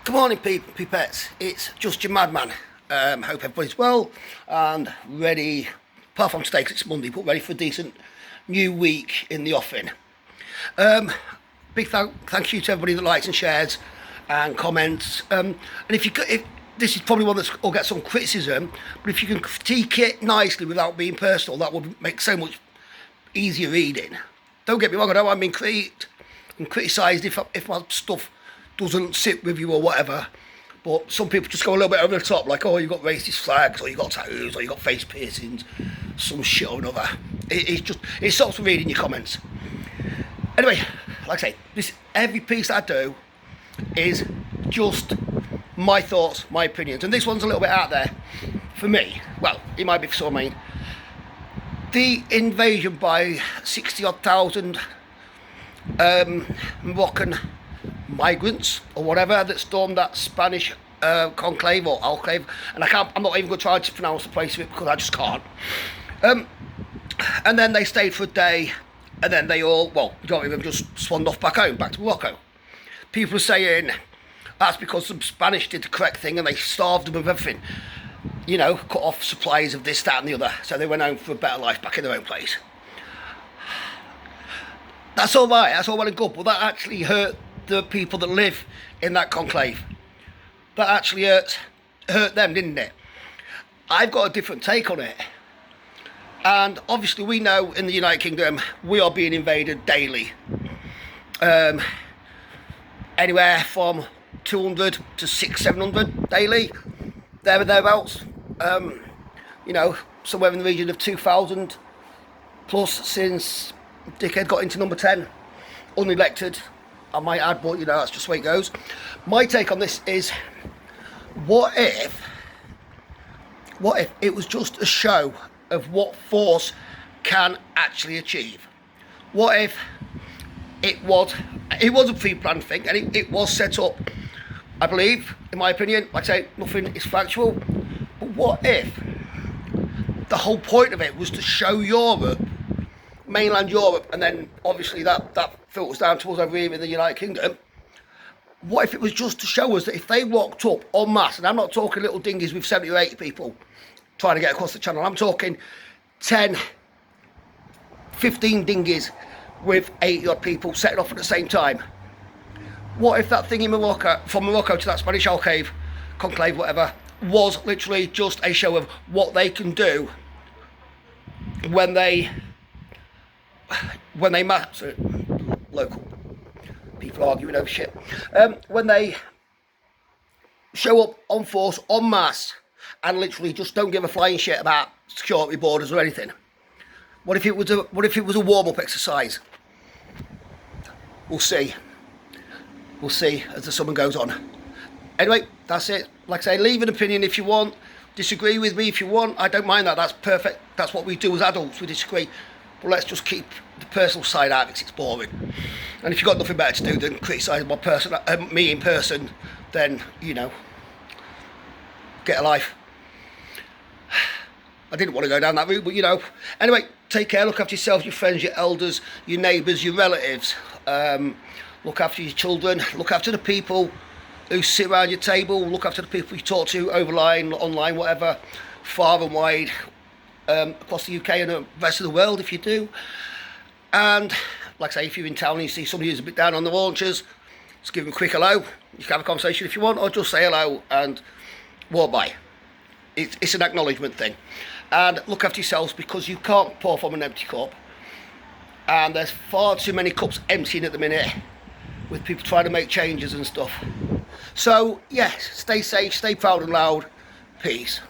Good morning, peepettes. It's just your madman. Hope everybody's well and ready, apart from today 'cause it's Monday, but ready for a decent new week in the offing. Big thank you to everybody that likes and shares and comments. And if this is probably one will get some criticism, but if you can critique it nicely without being personal, that would make so much easier reading. Don't get me wrong, I don't want being criticised if my stuff doesn't sit with you or whatever, but some people just go a little bit over the top, like, oh, you've got racist flags, or you've got tattoos, or you've got face piercings, some shit or another. It stops me reading your comments. Anyway, like I say, every piece that I do is just my thoughts, my opinions, and this one's a little bit out there for me. Well, it might be for some. The invasion by 60-odd thousand Moroccan migrants or whatever that stormed that Spanish conclave or alclave, and I'm not even going to try to pronounce the place of it because I just can't. And then they stayed for a day, and then they all, majority of them just swanned off back home, back to Morocco. People are saying that's because some Spanish did the correct thing and they starved them of everything. You know, cut off supplies of this, that and the other, so they went home for a better life back in their own place. That's all right, that's all well and good, but that actually hurt the people that live in that conclave. That actually hurt them, didn't it? I've got a different take on it. And obviously we know in the United Kingdom we are being invaded daily. Anywhere from 200 to 600-700 daily, there or thereabouts. You know, somewhere in the region of 2,000 plus since Dickhead got into number 10, unelected, I might add, but you know, that's just the way it goes. My take on this is, what if it was just a show of what force can actually achieve? What if it was a pre-planned thing, and it was set up, I believe, in my opinion, like I say, nothing is factual, but what if the whole point of it was to show Europe, mainland Europe, and then obviously that filters down to us over here in the United Kingdom. What if it was just to show us that if they walked up en masse, and I'm not talking little dinghies with 70 or 80 people trying to get across the channel, I'm talking 10, 15 dinghies with 80 odd people setting off at the same time. What if that thing in Morocco, from Morocco to that Spanish conclave, whatever, was literally just a show of what they can do when they matter. Local people arguing over shit. When they show up on force, en masse, and literally just don't give a flying shit about security borders or anything. What if it was a warm-up exercise? We'll see. We'll see as the summer goes on. Anyway, that's it. Like I say, leave an opinion if you want. Disagree with me if you want. I don't mind that. That's perfect. That's what we do as adults. We disagree. But let's just keep the personal side out because it's boring. And if you've got nothing better to do than criticise me in person, then, you know, get a life. I didn't want to go down that route, but you know. Anyway, take care. Look after yourselves, your friends, your elders, your neighbours, your relatives. Look after your children. Look after the people who sit around your table. Look after the people you talk to online, whatever, far and wide, across the UK and the rest of the world if you do. And like I say, if you're in town and you see somebody who's a bit down on the launchers, just give them a quick hello. You can have a conversation if you want, or just say hello and walk by. It's an acknowledgement thing. And look after yourselves, because you can't pour from an empty cup, and there's far too many cups emptying at the minute with people trying to make changes and stuff. So yes, stay safe, stay proud and loud. Peace.